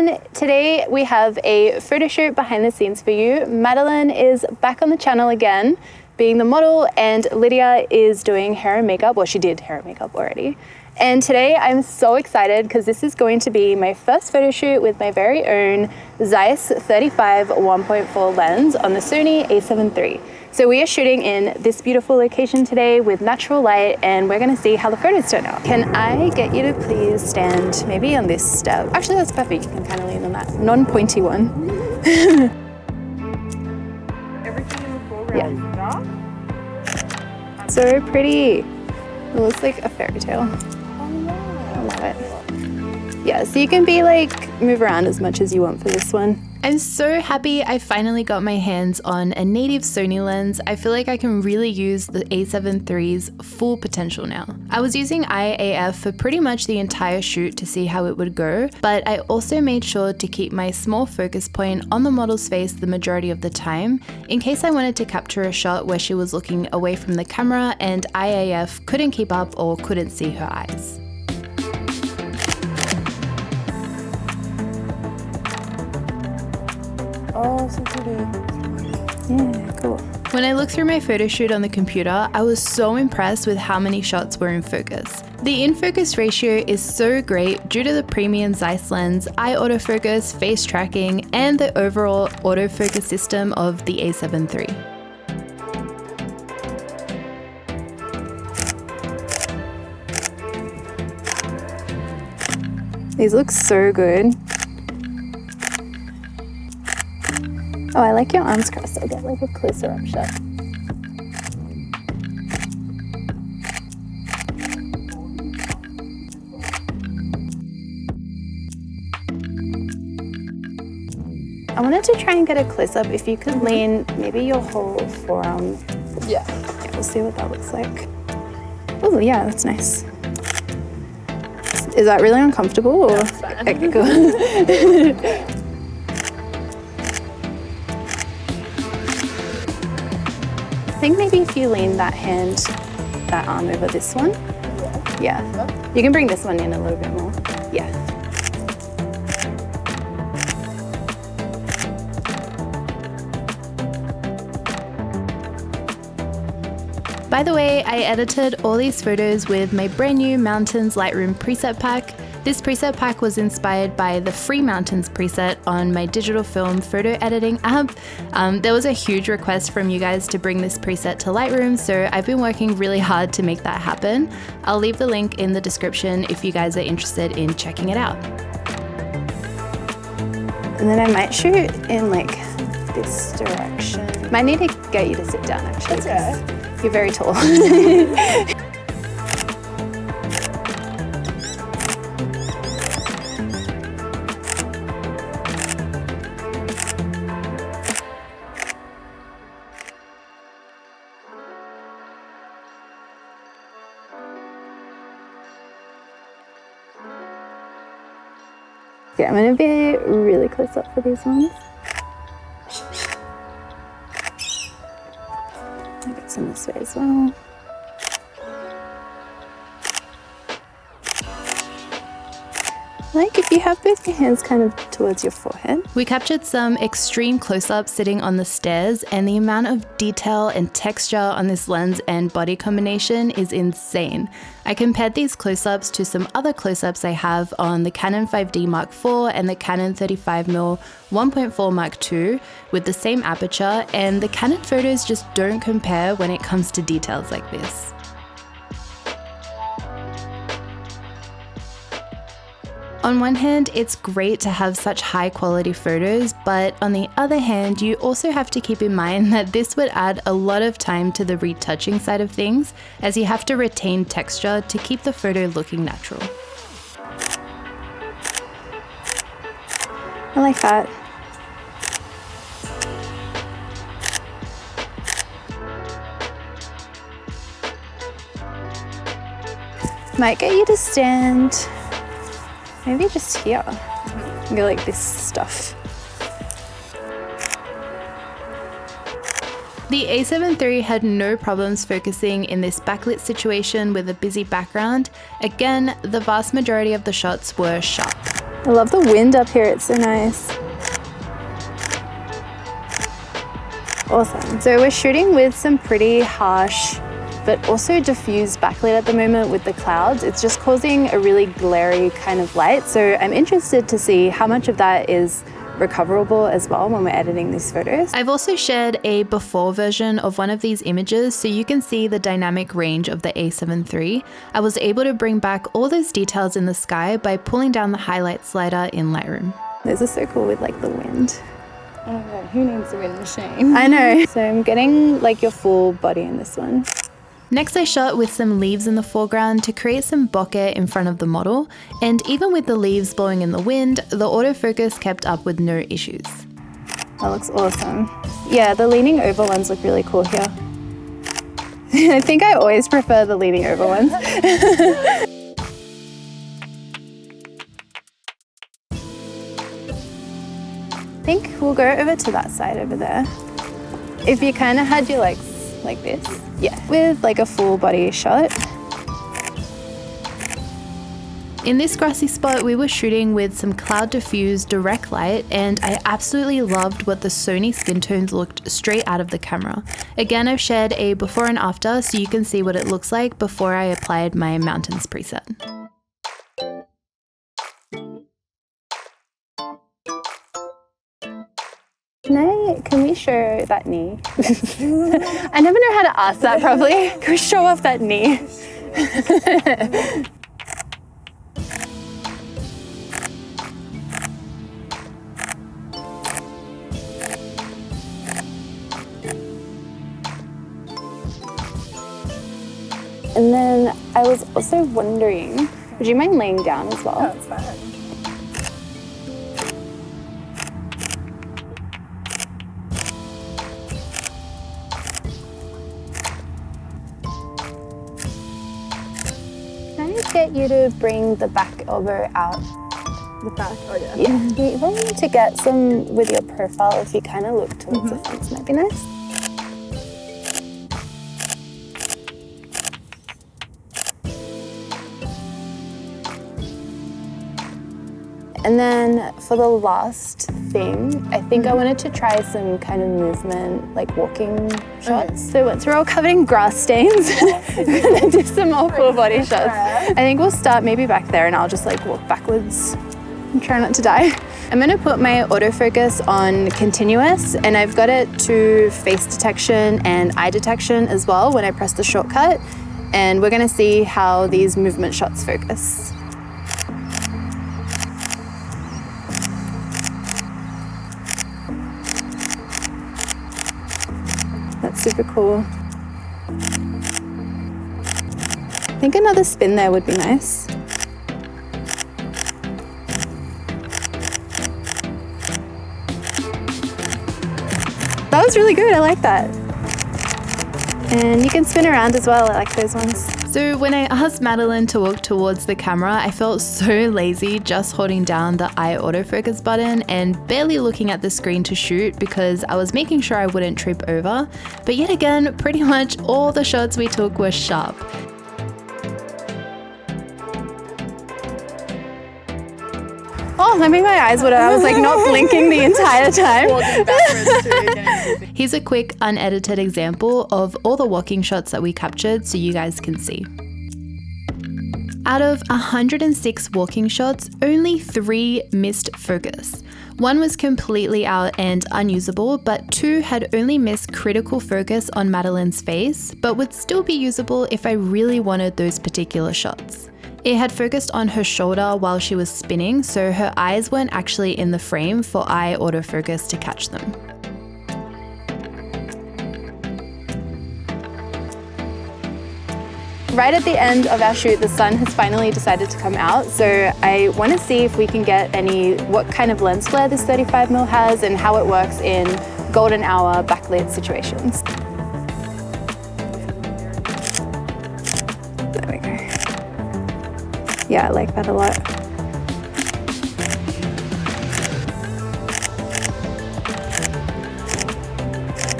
everyone, today we have a photo shoot behind the scenes for you. Madeline is back on the channel again, being the model, and Lydia is doing hair and makeup. Well, she did hair and makeup already. And today I'm so excited because this is going to be my first photo shoot with my very own Zeiss 35 1.4 lens on the Sony A7 III. So we are shooting in this beautiful location today with natural light, and we're gonna see how the photos turn out. Can I get you to please stand maybe on this step? Actually, that's perfect. You can kind of lean on that non-pointy one. Everything in the foreground is dark. So pretty. It looks like a fairy tale. Oh yeah. I love it. Yeah, so you can be like, move around as much as you want for this one. I'm so happy I finally got my hands on a native Sony lens. I feel like I can really use the A7 III's full potential now. I was using IAF for pretty much the entire shoot to see how it would go, but I also made sure to keep my small focus point on the model's face the majority of the time, in case I wanted to capture a shot where she was looking away from the camera and IAF couldn't keep up or couldn't see her eyes. Oh, so pretty. Yeah, cool. When I looked through my photo shoot on the computer, I was so impressed with how many shots were in focus. The in-focus ratio is so great due to the premium Zeiss lens, eye autofocus, face tracking, and the overall autofocus system of the A7 III. These look so good. Oh, I like your arms crossed. I'll get like a closer up shot. I wanted to try and get a close up. If you could lean maybe your whole forearm. Yeah. Yeah, we'll see what that looks like. Oh yeah, that's nice. Is that really uncomfortable? Or? That's fine. Okay, cool. I think maybe if you lean that hand, that arm over this one. Yeah. You can bring this one in a little bit more. Yeah. By the way, I edited all these photos with my brand new Mountains Lightroom preset pack. This preset pack was inspired by the free Mountains preset on my digital film photo editing app. There was a huge request from you guys to bring this preset to Lightroom, so I've been working really hard to make that happen. I'll leave the link in the description if you guys are interested in checking it out. And then I might shoot in like this direction. Might need to get you to sit down actually. That's okay. You're very tall. Okay, I'm gonna be really close up for these ones. I'll get some this way as well. Like if you have both your hands kind of towards your forehead. We captured some extreme close-ups sitting on the stairs, and the amount of detail and texture on this lens and body combination is insane. I compared these close-ups to some other close-ups I have on the Canon 5D Mark IV and the Canon 35mm f1.4 Mark II with the same aperture, and the Canon photos just don't compare when it comes to details like this. On one hand, it's great to have such high quality photos, but on the other hand, you also have to keep in mind that this would add a lot of time to the retouching side of things, as you have to retain texture to keep the photo looking natural. I like that. Might get you to stand maybe just here. Go like this stuff. The A7 III had no problems focusing in this backlit situation with a busy background. Again, the vast majority of the shots were sharp. I love the wind up here, it's so nice. Awesome. So we're shooting with some pretty harsh but also diffused backlit at the moment with the clouds. It's just causing a really glary kind of light. So I'm interested to see how much of that is recoverable as well when we're editing these photos. I've also shared a before version of one of these images so you can see the dynamic range of the A7 III. I was able to bring back all those details in the sky by pulling down the highlight slider in Lightroom. Those are so cool with like the wind. Oh my god, who needs a wind machine? I know. So I'm getting like your full body in this one. Next I shot with some leaves in the foreground to create some bokeh in front of the model, and even with the leaves blowing in the wind, the autofocus kept up with no issues. That looks awesome. Yeah, the leaning over ones look really cool here. I think I always prefer the leaning over ones. I think we'll go over to that side over there. If you kind of had your legs like this, yeah, with like a full body shot. In this grassy spot, we were shooting with some cloud diffused direct light, and I absolutely loved what the Sony skin tones looked straight out of the camera. Again, I've shared a before and after so you can see what it looks like before I applied my mountains preset. Can we show that knee? I never know how to ask that properly. Can we show off that knee? And then I was also wondering, would you mind laying down as well? Oh, it's fine. Can I get you to bring the back elbow out? The back, oh yeah. Yeah, you want me to get some with your profile if you kind of look towards the fence, might be nice. And then for the last thing, I think I wanted to try some kind of movement, like walking shots. So once we're all covered in grass stains, we're gonna do some more full body shots. I think we'll start maybe back there and I'll just like walk backwards and try not to die. I'm gonna put my autofocus on continuous, and I've got it to face detection and eye detection as well when I press the shortcut. And we're gonna see how these movement shots focus. That's super cool. I think another spin there would be nice. That was really good, I like that. And you can spin around as well, I like those ones. So when I asked Madeline to walk towards the camera, I felt so lazy just holding down the eye autofocus button and barely looking at the screen to shoot because I was making sure I wouldn't trip over. But yet again, pretty much all the shots we took were sharp. Oh, that made my eyes water. I was like not blinking the entire time. Walking backwards too. Here's a quick unedited example of all the walking shots that we captured so you guys can see. Out of 106 walking shots, only 3 missed focus. 1 was completely out and unusable, but 2 had only missed critical focus on Madeline's face, but would still be usable if I really wanted those particular shots. It had focused on her shoulder while she was spinning, so her eyes weren't actually in the frame for eye autofocus to catch them. Right at the end of our shoot, the sun has finally decided to come out, so I want to see if we can get what kind of lens flare this 35mm has and how it works in golden hour backlit situations. There we go. Yeah, I like that a lot.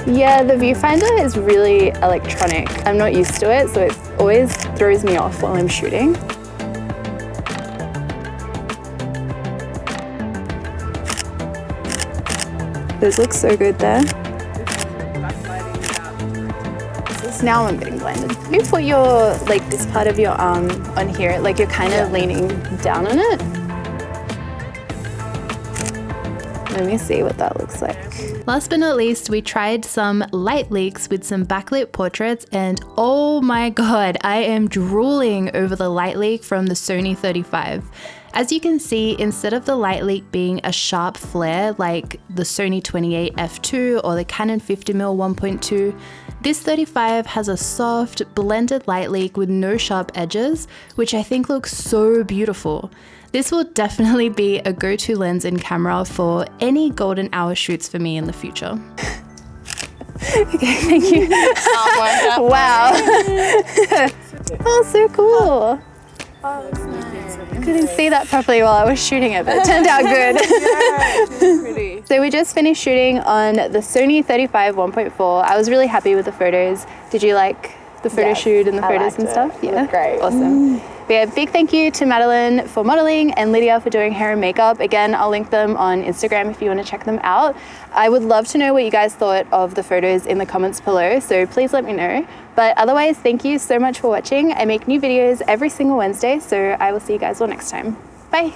Yeah, the viewfinder is really electronic. I'm not used to it, so it always throws me off while I'm shooting. Those look so good there. Now I'm getting blinded. You put your, like this part of your arm on here, like you're kind of leaning down on it. Let me see what that looks like. Last but not least, we tried some light leaks with some backlit portraits, and oh my god, I am drooling over the light leak from the Sony 35. As you can see, instead of the light leak being a sharp flare like the Sony 28 f2 or the Canon 50mm 1.2, this 35 has a soft, blended light leak with no sharp edges, which I think looks so beautiful. This will definitely be a go-to lens and camera for any golden hour shoots for me in the future. Okay, thank you. Wow. Oh, so cool. Oh, that's nice. I couldn't see that properly while I was shooting it, but it turned out good. Pretty. So we just finished shooting on the Sony 35 1.4. I was really happy with the photos. Did you like the photo shoot and the photos and stuff? Yeah, great. Awesome. But yeah, big thank you to Madeline for modeling and Lydia for doing hair and makeup. Again, I'll link them on Instagram if you want to check them out. I would love to know what you guys thought of the photos in the comments below, so please let me know. But otherwise, thank you so much for watching. I make new videos every single Wednesday, so I will see you guys all next time. Bye.